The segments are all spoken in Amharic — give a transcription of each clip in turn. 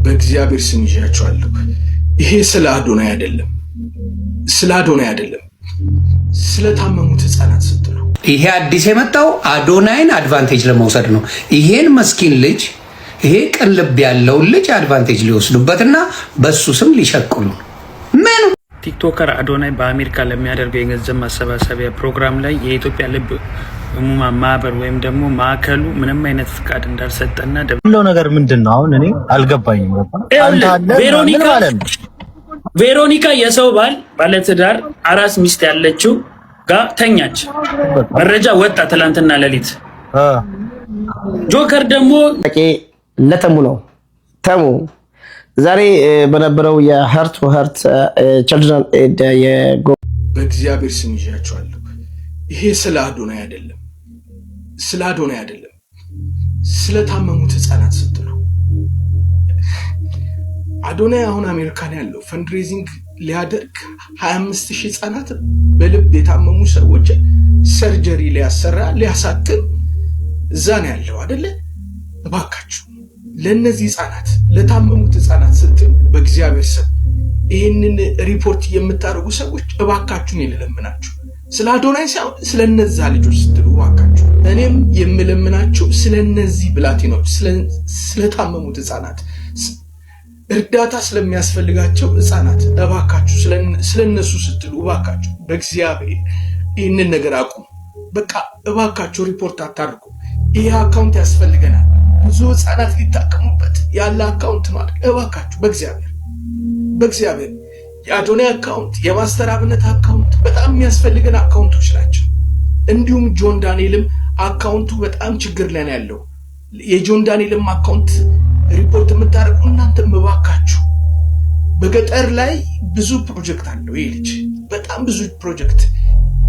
በእግዚአብሔር ስም ይዣቸዋለሁ። ይሄ ስለ አዶናይ አይደለም፣ ስለታመሙት ህፃናት ስትሉ ይሄ አዲስ የመጣው አዶናይን አድቫንቴጅ ለመውሰድ ነው። ይሄን መስኪን ልጅ ይሄ ቅን ልብ ያለውን ልጅ አድቫንቴጅ ሊወስዱበትና በሱ ስም ሊሸቅሉ ምን ቲክቶከር አዶናይ በአሜሪካ ለሚያደርገው የገንዘብ ማሰባሰቢያ ፕሮግራም ላይ የኢትዮጵያ ልብ ህሙማን ማህበር ወይም ደግሞ ማዕከሉ ምንም አይነት ፍቃድ እንዳልሰጠና ሁሉ ነገር ምንድነው? አሁን እኔ አልገባኝም። ቬሮኒካ የሰው ባለትዳር አራስ ሚስት ያለችው ጋር ተኛች። መረጃ ወጣ ትላንትና ሌሊት። ጆከር ደግሞ ለተሙ ነው። ተሙ ዛሬ በነበረው የሀርት ወሀርት ችልድረን ኤድ በእግዚአብሔር ስም ይዣቸዋለሁ። ይሄ ስለ አዶናይ አይደለም፣ ስለታመሙት ህፃናት ስትሉ አዶናይ አሁን አሜሪካን ያለው ፈንድሬዚንግ ሊያደርግ 25000 ህፃናት በልብ የታመሙ ሰዎች ሰርጀሪ ሊያሰራ ሊያሳክም እዛ ነው ያለው አይደለ? እባካችሁ ለነዚህ ህፃናት ለታመሙት ህፃናት ስትሉ በእግዚአብሔር ስም ይህንን ሪፖርት የምታደርጉ ሰዎች እባካችሁን ይለምናችሁ። ስለ አዶናይ ሳይሆን ስለነዛ ልጆች ስትሉ እባካችሁ። እኔም የምለምናችሁ ስለነዚህ ብላቴኖች ስለታመሙት ህፃናት እርዳታ ስለሚያስፈልጋቸው ህፃናት እባካችሁ ስለነሱ ስትሉ እባካችሁ በእግዚአብሔር ይህንን ነገር አቁሙ። በቃ እባካችሁ ሪፖርት አታድርጉ። ይሄ አካውንት ያስፈልገናል። ብዙ ህፃናት ሊታከሙበት ያለ አካውንት ነው። እባካችሁ በእግዚአብሔር የአዶናይ አካውንት የማስተር አብነት አካውንት በጣም የሚያስፈልገን አካውንቶች ናቸው። እንዲሁም ጆን ዳንኤልም አካውንቱ በጣም ችግር ላይ ነው ያለው። የጆን ዳንኤልም አካውንት ሪፖርት የምታደርጉ እናንተ እባካችሁ። በገጠር ላይ ብዙ ፕሮጀክት አለው ይሄ ልጅ፣ በጣም ብዙ ፕሮጀክት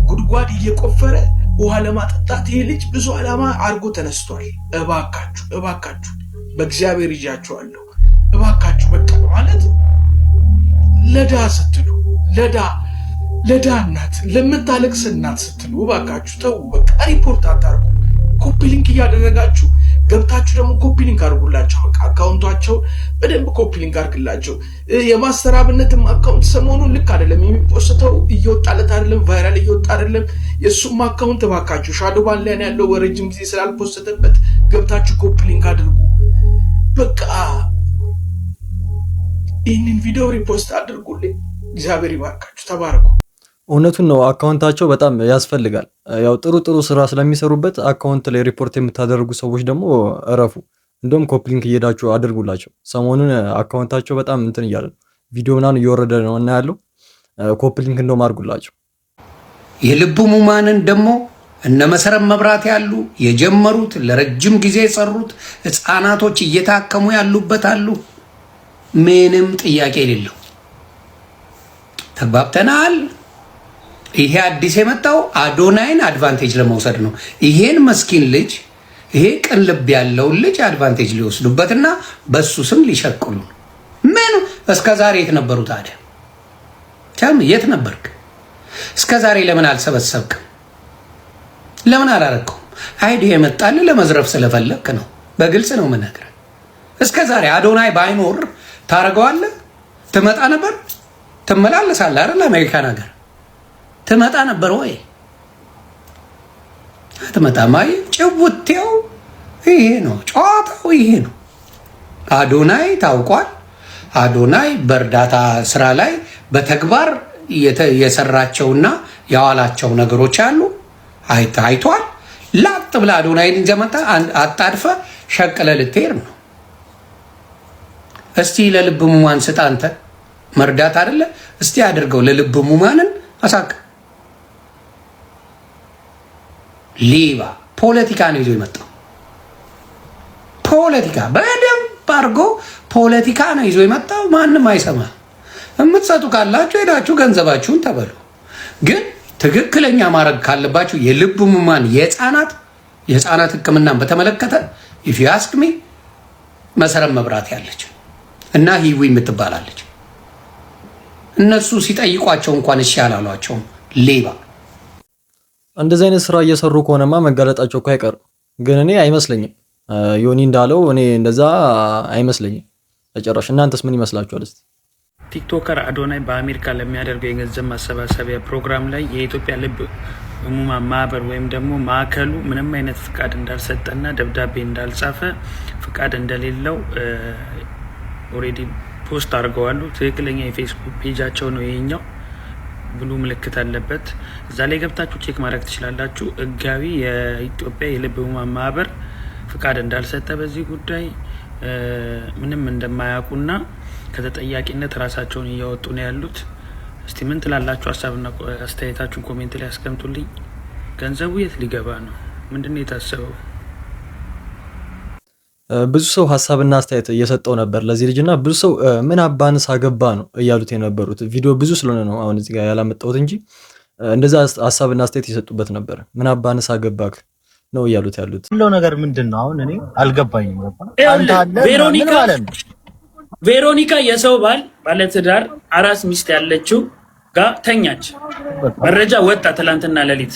ጉድጓድ እየቆፈረ ውሃ ለማጠጣት ይሄ ልጅ ብዙ ዓላማ አድርጎ ተነስቷል። እባካችሁ በእግዚአብሔር ይዣችኋለሁ። እባካችሁ በቃ ማለት ለዳ ስትሉ ለዳ እናት ለምታለቅስ እናት ስትሉ እባካችሁ ተው። በቃ ሪፖርት አታርጉ። ኮፒ ሊንክ እያደረጋችሁ ገብታችሁ ደግሞ ኮፒ ሊንክ አድርጉላቸው። በቃ አካውንታቸው በደንብ ኮፒ ሊንክ አድርግላቸው። የማስተር አብነትም አካውንት ሰሞኑን ልክ አይደለም የሚፖስተው፣ እየወጣለት አይደለም፣ ቫይራል እየወጣ አይደለም። የሱም አካውንት እባካችሁ ሻዶ ባን ላይ ያለው ወረጅም ጊዜ ስላልፖስተተበት ገብታችሁ ኮፒ ሊንክ አድርጉ። በቃ ይህንን ቪዲዮ ሪፖስት አድርጉልኝ። እግዚአብሔር ይባርካችሁ። ተባረኩ። እውነቱን ነው። አካውንታቸው በጣም ያስፈልጋል። ያው ጥሩ ስራ ስለሚሰሩበት አካውንት ላይ ሪፖርት የምታደርጉ ሰዎች ደግሞ እረፉ። እንደውም ኮፒ ሊንክ እየሄዳችሁ አድርጉላቸው። ሰሞኑን አካውንታቸው በጣም እንትን እያለ ነው፣ ቪዲዮ ምናምን እየወረደ ነው እና ያለው ኮፒ ሊንክ እንደውም አድርጉላቸው። የልብ ህሙማንን ደግሞ እነ መሰረት መብራት ያሉ የጀመሩት ለረጅም ጊዜ የሰሩት ህፃናቶች እየታከሙ ያሉበት አሉ። ምንም ጥያቄ የሌለው ተግባብተናል። ይሄ አዲስ የመጣው አዶናይን አድቫንቴጅ ለመውሰድ ነው። ይሄን መስኪን ልጅ ይሄ ቅን ልብ ያለውን ልጅ አድቫንቴጅ ሊወስዱበትና በሱ ስም ሊሸቅሉ ምን። እስከ ዛሬ የት ነበሩ ታዲያ? የት ነበርክ እስከ ዛሬ? ለምን አልሰበሰብክም? ለምን አላረከውም? አይዲያ የመጣል ለመዝረፍ ስለፈለክ ነው። በግልጽ ነው የምነግርህ። እስከ ዛሬ አዶናይ ባይኖር ታረገዋለህ? ትመጣ ነበር? ትመላለሳለህ አይደል? አሜሪካን ሀገር ትመጣ ነበር ወይ? አትመጣም። አይ ጭውቴው ይሄ ነው፣ ጨዋታው ይሄ ነው። አዶናይ ታውቋል። አዶናይ በእርዳታ ስራ ላይ በተግባር የሰራቸውና ያዋላቸው ነገሮች አሉ። አይቷል። ላጥ ብላ አዶናይን ዘመታ አጣድፈ ሸቅለ ልትሄድ ነው። እስቲ ለልብ ህሙማን ስጥ። አንተ መርዳት አይደለ? እስቲ አድርገው ለልብ ህሙማንን አሳክ። ሌባ ፖለቲካ ነው ይዞ የመጣው። ፖለቲካ በደንብ አድርጎ ፖለቲካ ነው ይዞ የመጣው። ማንም አይሰማ። የምትሰጡ ካላችሁ ሄዳችሁ ገንዘባችሁን ተበሉ። ግን ትክክለኛ ማድረግ ካለባችሁ የልብ ህሙማን የህፃናት ህክምናን በተመለከተ if you ask me መሰረት መብራት ያለች እና ሂዊ የምትባላለች እነሱ ሲጠይቋቸው እንኳን እሺ አላሏቸውም። ሌባ እንደዚህ አይነት ስራ እየሰሩ ከሆነማ መጋለጣቸው እኮ አይቀርም። ግን እኔ አይመስለኝም ዮኒ እንዳለው እኔ እንደዛ አይመስለኝም። ለጨራሽ። እናንተስ ምን ይመስላችኋል? እስቲ ቲክቶከር አዶናይ በአሜሪካ ለሚያደርገው የገንዘብ ማሰባሰቢያ ፕሮግራም ላይ የኢትዮጵያ ልብ ህሙማን ማህበር ወይም ደግሞ ማዕከሉ ምንም አይነት ፍቃድ እንዳልሰጠና ደብዳቤ እንዳልጻፈ ፍቃድ እንደሌለው ኦልሬዲ ፖስት አድርገዋሉ። ትክክለኛ የፌስቡክ ፔጃቸው ነው ይሄኛው። ብሉ ምልክት አለበት። እዛ ላይ ገብታችሁ ቼክ ማድረግ ትችላላችሁ። ህጋዊ የኢትዮጵያ የልብ ህሙማን ማህበር ፍቃድ እንዳልሰጠ በዚህ ጉዳይ ምንም እንደማያውቁና ከተጠያቂነት ራሳቸውን እያወጡ ነው ያሉት። እስቲ ምን ትላላችሁ? ሀሳብና አስተያየታችሁን ኮሜንት ላይ አስቀምጡልኝ። ገንዘቡ የት ሊገባ ነው? ምንድነው የታሰበው? ብዙ ሰው ሀሳብና አስተያየት እየሰጠው ነበር ለዚህ ልጅና ብዙ ሰው ምን አባንስ አገባ ነው እያሉት የነበሩት። ቪዲዮ ብዙ ስለሆነ ነው አሁን እዚህ ጋር ያላመጣሁት እንጂ እንደዛ ሀሳብና አስተያየት እየሰጡበት ነበር። ምን አባንስ አገባክ ነው እያሉት ያሉት። ሁሉ ነገር ምንድነው? አሁን እኔ አልገባኝም። ቬሮኒካ የሰው ባለትዳር አራስ ሚስት ያለችው ጋር ተኛች። መረጃ ወጣ ትላንትና ሌሊት።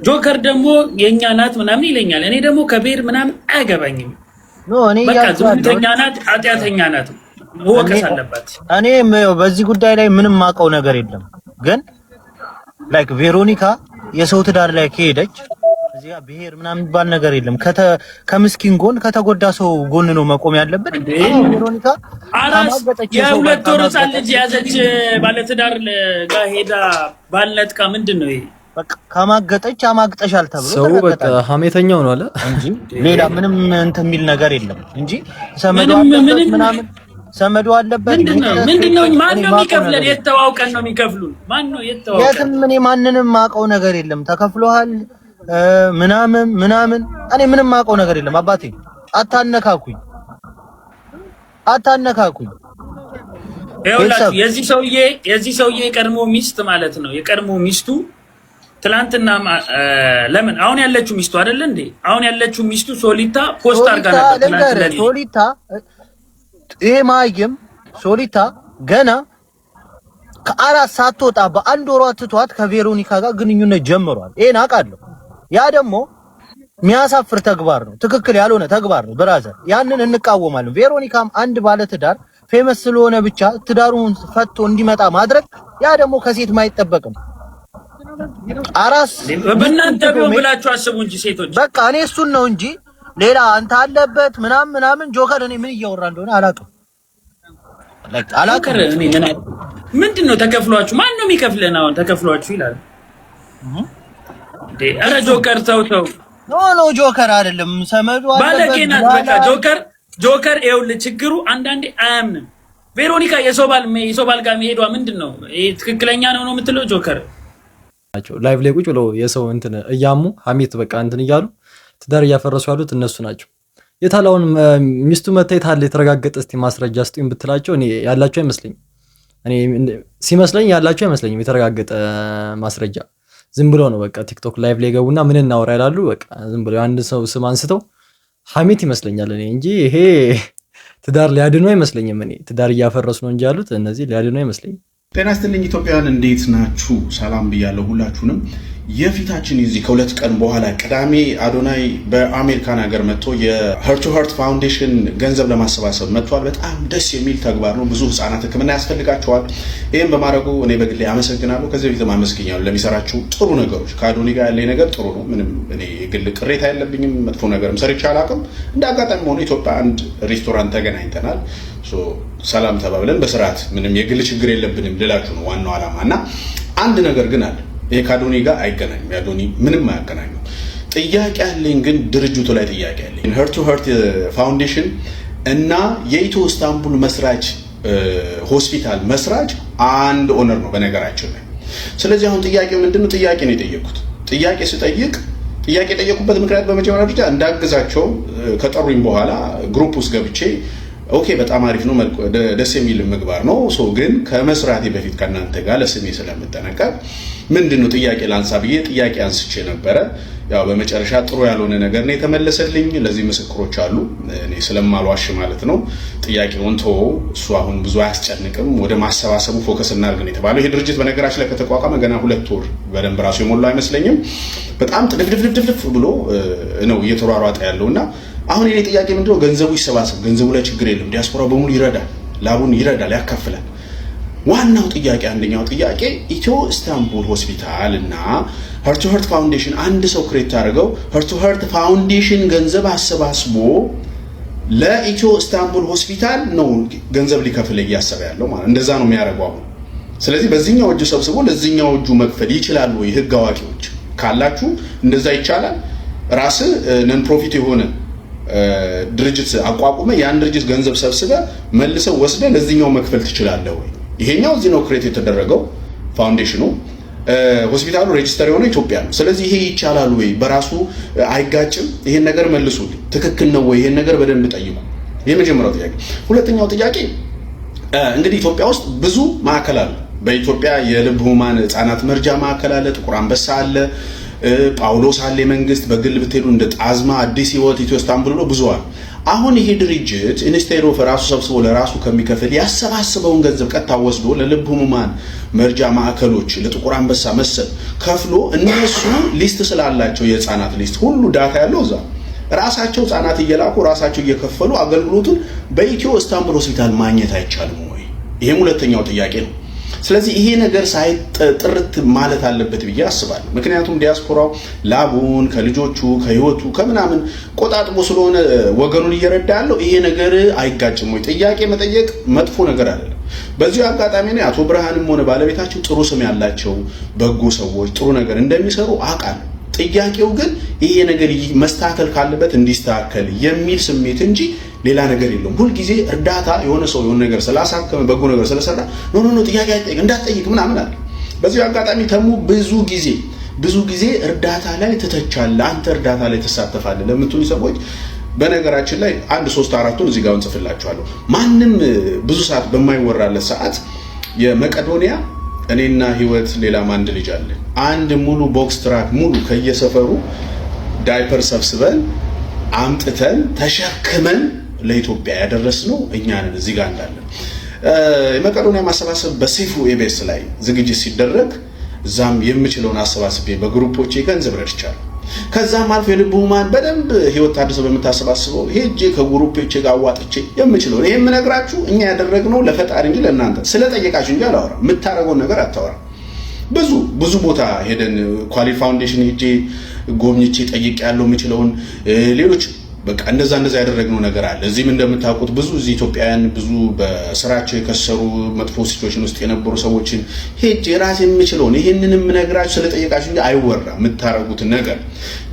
ጆከር ደግሞ የኛ ናት ምናምን ይለኛል። እኔ ደግሞ ከብሔር ምናምን አያገባኝም። በቃ ዝሙተኛ ናት፣ ኃጢአተኛ ናት፣ መወቀስ አለባት። እኔ በዚህ ጉዳይ ላይ ምንም ማውቀው ነገር የለም። ግን ላይክ ቬሮኒካ የሰው ትዳር ላይ ከሄደች እዚህ ጋር ብሔር ምናምን የሚባል ነገር የለም። ከምስኪን ጎን ከተጎዳ ሰው ጎን ነው መቆም ያለበት። ቬሮኒካ አራስ የሁለት ወር ሕፃን ልጅ ያዘች ባለትዳር ጋር ሄዳ ባልነጥቃ ምንድን ነው ይሄ? በቃ ከማገጠች አማግጠሻል ተብሎ ሰው በቃ ሀሜተኛው ነው አለ እንጂ ሌላ ምንም እንትን የሚል ነገር የለም እንጂ ሰመዱ አለበት ምናምን ሰመዱ አለበት። ምንድነው? ማን ነው የሚከፍለን? የተዋውቀን ነው የሚከፍሉን። ማን ነው የተዋውቀን? የትም እኔ ማንንም ማውቀው ነገር የለም። ተከፍሎሃል ምናምን እኔ ምንም ማውቀው ነገር የለም። አባቴ አታነካኩኝ። ይኸውላችሁ የዚህ ሰውዬ የቀድሞ ሚስት ማለት ነው። የቀድሞ ሚስቱ ትላንትና ለምን አሁን ያለችው ሚስቱ አይደለ እንዴ? አሁን ያለችው ሚስቱ ሶሊታ ፖስት አድርጋ ነበር። ሶሊታ ይሄ ማይም ሶሊታ ገና ከአራት ሳትወጣ በአንድ ወሯ ትቷት ከቬሮኒካ ጋር ግንኙነት ጀምሯል። ይሄን አውቃለሁ። ያ ደግሞ የሚያሳፍር ተግባር ነው፣ ትክክል ያልሆነ ተግባር ነው። ብራዘር ያንን እንቃወማለን። ቬሮኒካም አንድ ባለ ትዳር ፌመስ ስለሆነ ብቻ ትዳሩን ፈቶ እንዲመጣ ማድረግ ያ ደግሞ ከሴት ማይጠበቅም። አራስ በእናንተ ቢሆን ብላችሁ አስቡ እንጂ ሴቶች። በቃ እኔ እሱን ነው እንጂ ሌላ አንተ አለበት ምናምን ጆከር እኔ ምን እያወራ እንደሆነ አላውቅም። ምንድን ነው ተከፍሏችሁ? ማን ነው የሚከፍለን? አሁን ተከፍሏችሁ ይላል። ኧረ ጆከር ተው። ኖ ጆከር አይደለም ሰመዱ አለበት ባለጌ ናት። በቃ ጆከር ይኸውልህ ችግሩ አንዳንዴ አያምንም። ቬሮኒካ የሰው ባል ጋር መሄዷ ምንድን ነው? ይሄ ትክክለኛ ነው የምትለው? ጆከር ናቸው ላይቭ ላይ ቁጭ ብለው የሰው እንትን እያሙ ሀሜት በቃ እንትን እያሉ ትዳር እያፈረሱ ያሉት እነሱ ናቸው። የታላውን ሚስቱ መታየት አለ የተረጋገጠ እስቲ ማስረጃ ስጡኝ ብትላቸው እኔ ያላቸው አይመስለኝም። እኔ ሲመስለኝ ያላቸው አይመስለኝም የተረጋገጠ ማስረጃ። ዝም ብሎ ነው በቃ ቲክቶክ ላይቭ ላይ ገቡና ምን እናወራ ይላሉ። በቃ ዝም ብሎ አንድ ሰው ስም አንስተው ሀሜት ይመስለኛል እኔ እንጂ ይሄ ትዳር ሊያድኑ አይመስለኝም። እኔ ትዳር እያፈረሱ ነው እንጂ ያሉት እነዚህ ሊያድኑ አይመስለኝም። ጤና ይስጥልኝ ኢትዮጵያውያን፣ እንዴት ናችሁ? ሰላም ብያለሁ ሁላችሁንም። የፊታችን የዚህ ከሁለት ቀን በኋላ ቅዳሜ አዶናይ በአሜሪካን ሀገር መጥቶ የሄርት ቱ ሄርት ፋውንዴሽን ገንዘብ ለማሰባሰብ መጥቷል። በጣም ደስ የሚል ተግባር ነው። ብዙ ህጻናት ሕክምና ያስፈልጋቸዋል። ይህም በማድረጉ እኔ በግሌ አመሰግናለሁ። ከዚህ በፊትም አመስግኛለሁ ለሚሰራችሁ ጥሩ ነገሮች። ከአዶኒ ጋር ያለኝ ነገር ጥሩ ነው። ምንም እኔ የግል ቅሬታ የለብኝም። መጥፎ ነገርም ሰርቼ አላውቅም። እንደ አጋጣሚ ሆኖ ኢትዮጵያ አንድ ሬስቶራንት ተገናኝተናል። ሰላም ተባብለን በስርዓት ምንም የግል ችግር የለብንም ልላችሁ ነው ዋናው ዓላማ። እና አንድ ነገር ግን አለ። ይሄ ከአዶኒ ጋር አይገናኝም። የአዶኒ ምንም አያገናኙም። ጥያቄ አለኝ ግን ድርጅቱ ላይ ጥያቄ አለኝ። ሄርት ቱ ሄርት ፋውንዴሽን እና የኢትዮ ኢስታንቡል መስራች ሆስፒታል መስራች አንድ ኦነር ነው በነገራችን ላይ። ስለዚህ አሁን ጥያቄው ምንድነው? ጥያቄ ነው የጠየቁት። ጥያቄ የጠየቁበት ምክንያት በመጀመሪያ ደረጃ እንዳግዛቸው ከጠሩኝ በኋላ ግሩፕ ውስጥ ገብቼ ኦኬ በጣም አሪፍ ነው፣ ደስ የሚል ምግባር ነው። ግን ከመስራቴ በፊት ከእናንተ ጋር ለስሜ ስለምጠነቀቅ ምንድነው ጥያቄ ላንሳ ብዬ ጥያቄ አንስቼ ነበረ። ያው በመጨረሻ ጥሩ ያልሆነ ነገር ነው የተመለሰልኝ። ለዚህ ምስክሮች አሉ፣ እኔ ስለማልዋሽ ማለት ነው። ጥያቄውን ተወው፣ እሱ አሁን ብዙ አያስጨንቅም። ወደ ማሰባሰቡ ፎከስ እናድርግ ነው የተባለው። ይሄ ድርጅት በነገራችን ላይ ከተቋቋመ ገና 2 ወር በደንብ ራሱ የሞላው አይመስለኝም። በጣም ጥድፍድፍድፍ ብሎ ነው እየተሯሯጠ ያለውና አሁን የኔ ጥያቄ ምንድነው? ገንዘቡ ይሰባሰብ፣ ገንዘቡ ላይ ችግር የለም። ዲያስፖራው በሙሉ ይረዳል፣ ላቡን ይረዳል፣ ያካፍላል። ዋናው ጥያቄ አንደኛው ጥያቄ ኢትዮ ኢስታንቡል ሆስፒታል እና ሀርት ቱ ሀርት ፋውንዴሽን አንድ ሰው ክሬት አድርገው ሀርት ቱ ሀርት ፋውንዴሽን ገንዘብ አሰባስቦ ለኢትዮ ኢስታንቡል ሆስፒታል ነው ገንዘብ ሊከፍል እያሰበ ያለው ማለት እንደዛ ነው የሚያደርገው አሁን። ስለዚህ በዚህኛው እጁ ሰብስቦ ለዚህኛው እጁ መክፈል ይችላል ወይ? ህግ አዋቂዎች ካላችሁ እንደዛ ይቻላል። ራስ ነን ፕሮፊት የሆነ ድርጅት አቋቁመ ያን ድርጅት ገንዘብ ሰብስበ መልሰው ወስደ ለዚህኛው መክፈል ትችላለህ ወይ? ይሄኛው እዚህ ነው ክሬት የተደረገው ፋውንዴሽኑ፣ ሆስፒታሉ ሬጂስተር የሆነው ኢትዮጵያ ነው። ስለዚህ ይሄ ይቻላል ወይ? በራሱ አይጋጭም? ይሄን ነገር መልሱልኝ። ትክክል ነው ወይ? ይሄን ነገር በደንብ ጠይቁ። የመጀመሪያው ጥያቄ። ሁለተኛው ጥያቄ እንግዲህ ኢትዮጵያ ውስጥ ብዙ ማዕከል አለ። በኢትዮጵያ የልብ ህሙማን ህጻናት መርጃ ማዕከል አለ፣ ጥቁር አንበሳ አለ፣ ጳውሎስ አለ፣ መንግስት በግል ብትሄዱ እንደ ጣዝማ፣ አዲስ ህይወት፣ ኢትዮ ኢስታንቡል ነው፣ ብዙ አለ። አሁን ይሄ ድርጅት ኢንስቴድ ኦፍ ራሱ ሰብስቦ ለራሱ ከሚከፍል ያሰባስበውን ገንዘብ ቀጥታ ወስዶ ለልብ ህሙማን መርጃ ማዕከሎች ለጥቁር አንበሳ መሰል ከፍሎ እነሱ ሊስት ስላላቸው የህፃናት ሊስት ሁሉ ዳታ ያለው እዛ ራሳቸው ህፃናት እየላኩ ራሳቸው እየከፈሉ አገልግሎቱን በኢትዮ ኢስታንቡል ሆስፒታል ማግኘት አይቻልም ወይ? ይሄም ሁለተኛው ጥያቄ ነው። ስለዚህ ይሄ ነገር ሳይጥርት ማለት አለበት ብዬ አስባለሁ። ምክንያቱም ዲያስፖራው ላቡን ከልጆቹ ከህይወቱ ከምናምን ቆጣጥቦ ስለሆነ ወገኑን እየረዳ ያለው ይሄ ነገር አይጋጭም ወይ? ጥያቄ መጠየቅ መጥፎ ነገር አይደለም። በዚሁ አጋጣሚ ነው አቶ ብርሃንም ሆነ ባለቤታቸው ጥሩ ስም ያላቸው በጎ ሰዎች ጥሩ ነገር እንደሚሰሩ አውቃለሁ። ጥያቄው ግን ይሄ ነገር መስተካከል ካለበት እንዲስተካከል የሚል ስሜት እንጂ ሌላ ነገር የለውም። ሁል ጊዜ እርዳታ የሆነ ሰው የሆነ ነገር ስላሳከመ በጎ ነገር ስለሰራ ኖ ጥያቄ አይጠይቅ እንዳትጠይቅ ምናምን አለ። በዚሁ አጋጣሚ ተሙ ብዙ ጊዜ እርዳታ ላይ ትተቻለህ፣ አንተ እርዳታ ላይ ተሳተፋለህ ለምትሉ ሰዎች በነገራችን ላይ 1-3-4ቱን እዚህ ጋር እንጽፍላችኋለሁ። ማንም ብዙ ሰዓት በማይወራለት ሰዓት የመቄዶንያ እኔና ህይወት ሌላም አንድ ልጅ አለ አንድ ሙሉ ቦክስ ትራክ ሙሉ ከየሰፈሩ ዳይፐር ሰብስበን አምጥተን ተሸክመን ለኢትዮጵያ ያደረስነው እኛ ነን። እዚህ ጋር እንዳለን የመቄዶንያ ማሰባሰብ በሴፉ ኤቤስ ላይ ዝግጅት ሲደረግ እዛም የምችለውን አሰባስቤ በግሩፖቼ ገንዘብ ረድቻለሁ። ከዛም አልፎ የልብ ህሙማን በደንብ ህይወት ታድሶ በመታሰባስበው ሄጄ ከግሩፖቼ ጋር አዋጥቼ የምችለውን ይሄን የምነግራችሁ እኛ ያደረግነው ለፈጣሪ እንጂ ለእናንተ ስለጠየቃችሁ እንጂ አላወራ። የምታረገው ነገር አታወራ። ብዙ ቦታ ሄደን ኳሊቲ ፋውንዴሽን ሄጄ ጎብኝቼ ጠይቄ ያለው የምችለውን ሌሎች በቃ እንደዛ ያደረግነው ነገር አለ። እዚህም እንደምታውቁት ብዙ እዚህ ኢትዮጵያውያን ብዙ በስራቸው የከሰሩ መጥፎ ሲቹዌሽን ውስጥ የነበሩ ሰዎችን ሄጄ ራሴ የምችለውን ይሄንንም ነግራችሁ ስለጠየቃችሁ እንጂ አይወራ የምታረጉት ነገር።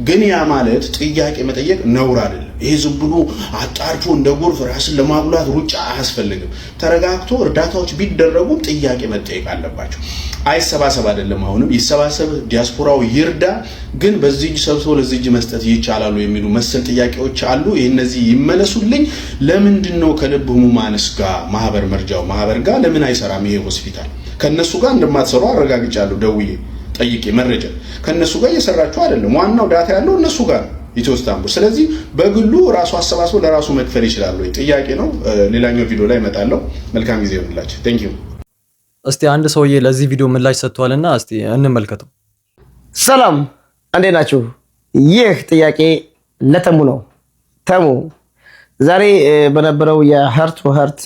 ግን ያ ማለት ጥያቄ መጠየቅ ነውር አይደለም። ይሄ ዝም ብሎ አጣርቶ እንደ ጎርፍ ራስን ለማጉላት ሩጫ አያስፈልግም። ተረጋግቶ እርዳታዎች ቢደረጉም ጥያቄ መጠየቅ አለባቸው። አይሰባሰብ አይደለም አሁንም ይሰባሰብ፣ ዲያስፖራው ይርዳ፣ ግን በዚህ እጅ ሰብስቦ ለዚህ እጅ መስጠት ይቻላል የሚሉ መሰል ጥያቄዎች አሉ። እነዚህ ይመለሱልኝ። ለምንድነው ከልብ ህሙማንስ ጋር ማህበር መርጃው ማህበር ጋር ለምን አይሰራም? ይሄ ሆስፒታል ከነሱ ጋር እንደማትሰሩ አረጋግጫለሁ። ደውዬ ጠይቄ መረጃ ከነሱ ጋር እየሰራችሁ አይደለም። ዋናው ዳታ ያለው እነሱ ጋር ኢትዮ ኢስታንቡል። ስለዚህ በግሉ ራሱ አሰባስቦ ለራሱ መክፈል ይችላል ወይ? ጥያቄ ነው። ሌላኛው ቪዲዮ ላይ እመጣለሁ። መልካም ጊዜ ይሁንላችሁ። ቴንክ ዩ። እስቲ አንድ ሰውዬ ለዚህ ቪዲዮ ምላሽ ሰጥቷልና እስቲ እንመልከተው። ሰላም እንዴት ናችሁ? ይህ ጥያቄ ለተሙ ነው። ተሙ ዛሬ በነበረው የሀርት ቱ ሀርት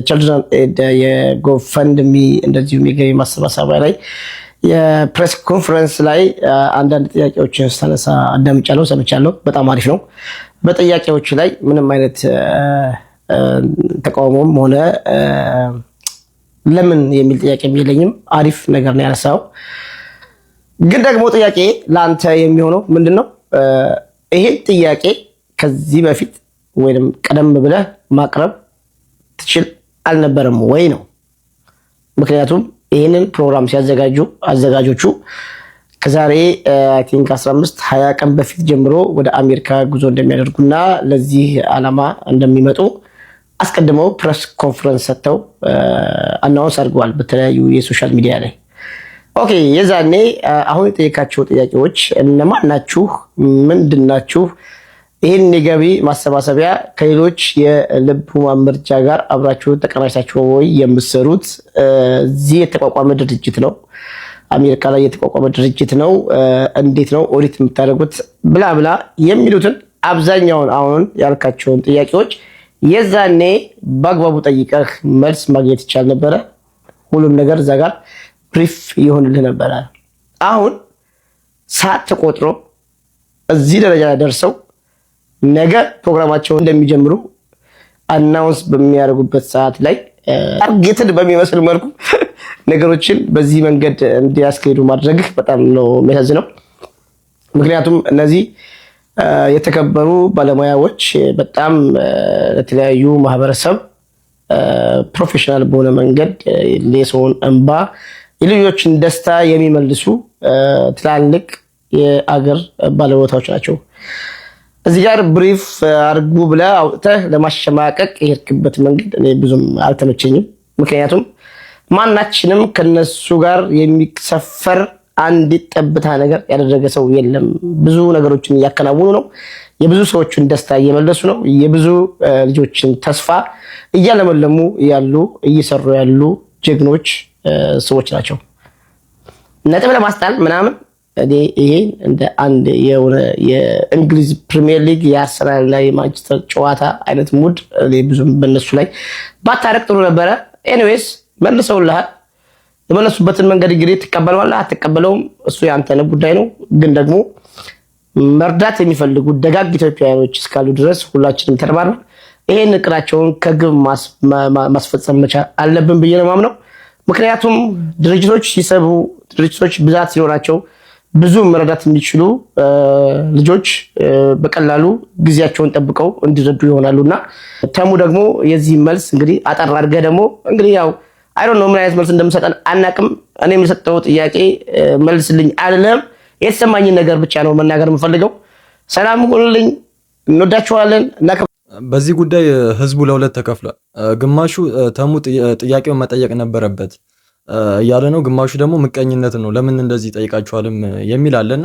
ችልድረን ኤድ የጎፈንድሚ እንደዚሁም የገቢ ማሰባሰቢያ ላይ የፕሬስ ኮንፈረንስ ላይ አንዳንድ ጥያቄዎችን ስታነሳ አዳምጫለሁ፣ ሰምቻለሁ። በጣም አሪፍ ነው። በጥያቄዎች ላይ ምንም አይነት ተቃውሞም ሆነ ለምን የሚል ጥያቄ የለኝም። አሪፍ ነገር ነው ያነሳው። ግን ደግሞ ጥያቄ ለአንተ የሚሆነው ምንድነው? ይሄን ጥያቄ ከዚህ በፊት ወይም ቀደም ብለህ ማቅረብ ትችል አልነበረም ወይ ነው። ምክንያቱም ይህንን ፕሮግራም ሲያዘጋጁ አዘጋጆቹ ከዛሬ አይ ቲንክ 15-20 ቀን በፊት ጀምሮ ወደ አሜሪካ ጉዞ እንደሚያደርጉና ለዚህ ዓላማ እንደሚመጡ አስቀድመው ፕሬስ ኮንፈረንስ ሰጥተው አናውንስ አድርገዋል በተለያዩ የሶሻል ሚዲያ ላይ። ኦኬ የዛኔ አሁን የጠየቃቸው ጥያቄዎች እነማን ናችሁ? ምንድናችሁ? ይህን የገቢ ማሰባሰቢያ ከሌሎች የልብ ህሙማን መርጃ ጋር አብራችሁ ተቀናጅታችሁ ወይ የምትሰሩት? እዚህ የተቋቋመ ድርጅት ነው፣ አሜሪካ ላይ የተቋቋመ ድርጅት ነው። እንዴት ነው ኦዲት የምታደርጉት? ብላ ብላ የሚሉትን አብዛኛውን አሁን ያልካቸውን ጥያቄዎች የዛኔ በአግባቡ ጠይቀህ መልስ ማግኘት ይቻል ነበረ። ሁሉም ነገር እዛ ጋር ብሪፍ ይሆንልህ ነበረ። አሁን ሰዓት ተቆጥሮ እዚህ ደረጃ ላይ ደርሰው ነገ ፕሮግራማቸውን እንደሚጀምሩ አናውንስ በሚያደርጉበት ሰዓት ላይ ታርጌትድ በሚመስል መልኩ ነገሮችን በዚህ መንገድ እንዲያስኬዱ ማድረግ በጣም ነው የሚያሳዝነው። ምክንያቱም እነዚህ የተከበሩ ባለሙያዎች በጣም ለተለያዩ ማህበረሰብ ፕሮፌሽናል በሆነ መንገድ የሰውን እንባ የልጆችን ደስታ የሚመልሱ ትላልቅ የአገር ባለቦታዎች ናቸው። እዚህ ጋር ብሪፍ አርጉ ብለህ አውጥተህ ለማሸማቀቅ የሄድክበት መንገድ እኔ ብዙም አልተመቸኝም። ምክንያቱም ማናችንም ከነሱ ጋር የሚሰፈር አንዲት ጠብታ ነገር ያደረገ ሰው የለም። ብዙ ነገሮችን እያከናወኑ ነው። የብዙ ሰዎችን ደስታ እየመለሱ ነው። የብዙ ልጆችን ተስፋ እያለመለሙ ያሉ እየሰሩ ያሉ ጀግኖች ሰዎች ናቸው። ነጥብ ለማስጣል ምናምን እኔ ይሄ እንደ አንድ የሆነ የእንግሊዝ ፕሪሚየር ሊግ የአርሰናል እና የማንቸስተር ጨዋታ አይነት ሙድ ብዙም በነሱ ላይ ባታረቅ ጥሩ ነበረ። ኤኒዌይስ መልሰውልሃል። የመለሱበትን መንገድ እንግዲህ ትቀበለዋለህ አትቀበለውም፣ እሱ ያንተ ጉዳይ ነው። ግን ደግሞ መርዳት የሚፈልጉ ደጋግ ኢትዮጵያውያኖች እስካሉ ድረስ ሁላችንም ተረባርበን ይሄን እቅዳቸውን ከግብ ማስፈጸም መቻል አለብን ብዬ ነው የማምነው። ምክንያቱም ድርጅቶች ሲሰቡ ድርጅቶች ብዛት ሲኖራቸው ብዙ መረዳት የሚችሉ ልጆች በቀላሉ ጊዜያቸውን ጠብቀው እንዲረዱ ይሆናሉና ተሙ ደግሞ የዚህ መልስ እንግዲህ አጠር አድርገህ ደግሞ እንግዲህ ያው አይ ዶንት ኖ ምን አይነት መልስ እንደምሰጠን አናቅም። እኔ የምሰጠው ጥያቄ መልስልኝ አይደለም፣ የተሰማኝን ነገር ብቻ ነው መናገር የምፈልገው። ሰላም ሁኑልኝ፣ እንወዳችኋለን። በዚህ ጉዳይ ህዝቡ ለሁለት ተከፍሏል። ግማሹ ተሙ ጥያቄውን መጠየቅ ነበረበት እያለ ነው፣ ግማሹ ደግሞ ምቀኝነት ነው ለምን እንደዚህ ጠይቃችኋልም የሚል አለና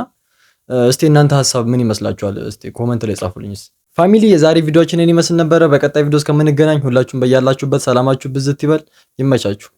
እስቲ እናንተ ሐሳብ ምን ይመስላችኋል? እስቲ ኮሜንት ላይ ጻፉልኝ። ፋሚሊ የዛሬ ቪዲዮአችን ይመስል ነበረ። በቀጣይ ቪዲዮ እስከምንገናኝ ሁላችሁም በያላችሁበት ሰላማችሁ ብዝት ይበል። ይመቻችሁ።